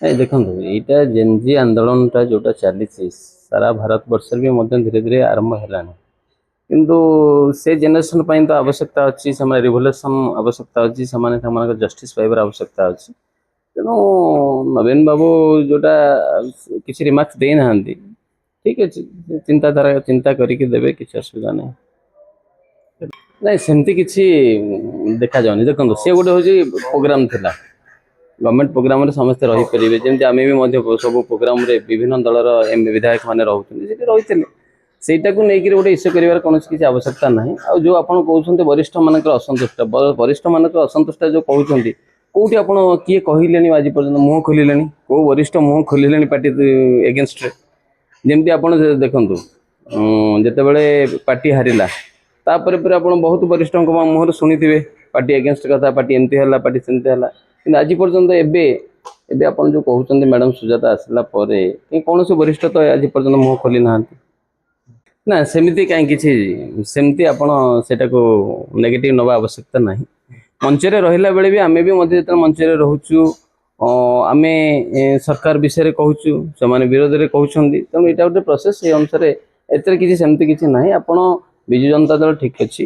देखो यहाँ जेनजी आंदोलनटा जोटा चली सारा भारत वर्ष भी धीरे धीरे आरंभ है किंतु से जेनेरेशन तो आवश्यकता अच्छी से रिवोल्यूशन आवश्यकता अच्छी से जस्टिस पाइबार आवश्यकता अच्छी तेणु नवीन बाबू जोटा किसी रिमार्क्स देना ठीक अच्छे चिंताधारा चिंता करके देवे किसी असुविधा नहीं नहीं सेमती किसी देखा जाऊनी देखो सी गोटे हूँ प्रोग्राम थिला गवर्नमेंट प्रोग्राम समस्ते रहीपर जमी आम भी सब प्रोग्राम विभिन्न दलर विधायक मैंने रही ସେଇଟା କୁ ନେଇକି ଗୋଟେ ଇସ୍ୟୁ କରିବାର କୌଣସି କିଛି ଆବଶ୍ୟକତା ନାହିଁ ଆଉ ଯୋଉ ଆପଣ କହୁଛନ୍ତି ବରିଷ୍ଠ ମାନଙ୍କର ଅସନ୍ତୁଷ୍ଟ ଯୋଉ କହୁଛନ୍ତି କୋଉଠି ଆପଣ କିଏ କହିଲେନି ଆଜି ପର୍ଯ୍ୟନ୍ତ ମୁହଁ ଖୋଲିଲେନି କୋଉ ବରିଷ୍ଠ ମୁହଁ ଖୋଲିଲେନି ପାର୍ଟି ଏଗେନଷ୍ଟ ରେ ଯେମିତି ଆପଣ ଦେଖନ୍ତୁ ଯେତେବେଳେ ପାର୍ଟି ହାରିଲା ତାପରେ ପରେ ଆପଣ ବହୁତ ବରିଷ୍ଠଙ୍କ ମୁହଁରୁ ଶୁଣିଥିବେ ପାର୍ଟି ଏଗେନଷ୍ଟ କଥା ପାର୍ଟି ଏମିତି ହେଲା ପାର୍ଟି ସେମିତି ହେଲା କିନ୍ତୁ ଆଜି ପର୍ଯ୍ୟନ୍ତ ଏବେ ଏବେ ଆପଣ ଯୋଉ କହୁଛନ୍ତି ମ୍ୟାଡାମ ସୁଜାତା ଆସିଲା ପରେ କୌଣସି ବରିଷ୍ଠ ତ ଆଜି ପର୍ଯ୍ୟନ୍ତ ମୁହଁ ଖୋଲି ନାହାନ୍ତି ना सेमती कहीं किसी सेमती आपण सेटा को नेगेटिव नवा आवश्यकता नहीं मंचरे रहिला बेले भी आमे भी मध्य जत मंचरे रहउछु आमे सरकार विषय कहूछु से माने विरोध रे कहउछंदी त एटा गोटे प्रोसेस ए अनुसार एतरे किसी सेमती किसी नहीं आपण बिजु जनता दल ठीक अछि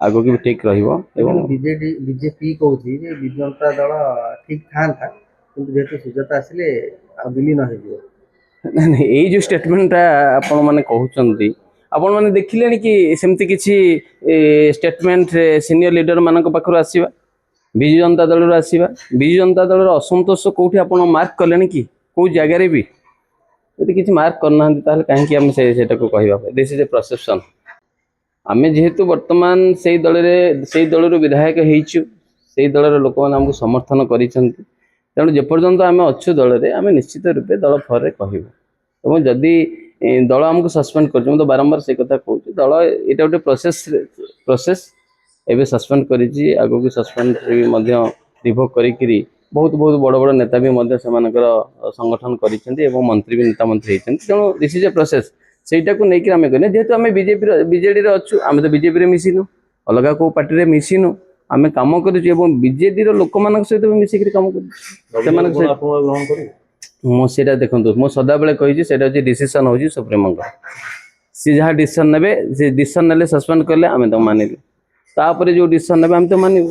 आगो की भी ठीक रहिबो एवं बीजेपी कहउछि जे बिजु जनता दल ठीक था किंतु जेते सुजाता आसिले आ विलीन हो जिवो नहीं ये जो स्टेटमेंटा आपण माने कहउछंदी आपण माने देखिलेनी कि सेमती किसी स्टेटमेंट सीनियर लीडर मानक पाखर आसीबा बिजु जनता दल आसीबा बिजु जनता दल असंतोष कोठी आपण मार्क कलेनी कि को जगह रे भी यदि किसी मार्क करना ताले काहे कि हम सेटा को कहबा दिस इज ए परसेप्शन आमे जेहेतु वर्तमान से दल विधायक हेचु से दलर लोक मैंने हमको समर्थन करिसेंती तेणु जेपर्यंत आम अच्छु दल में आम निश्चित रूपे दल फर कहूँ जदि दल आमको सस्पेंड कर तो बारंबार से कथा कहूँ दल यहाँ गोटे प्रोसेस एवं सस्पेंड करी आगो की सस्पेंड रिभोक करी बहुत बहुत बड़ बड़ नेता भी संगठन कर मंत्री भी नेता मंत्री तेणु दिस इज ए प्रोसेस सेटा को लेकिन आम कहने जेहेतु आम बीजेपी अच्छु आम तो बीजेपी मिसिनु अलग को पार्टी मिसिनु आम कम करजेडी लोक मान सहित भी मिसिक कम कर मुझे देखो मुझे सदाबे कही डिसीजन हूँ सुप्रीमो सी जहाँ डिसीजन ने डिसीजन ने सस्पेंड कले आम तो मानिलु तापर जो डिसीजन ने आम तो मानू।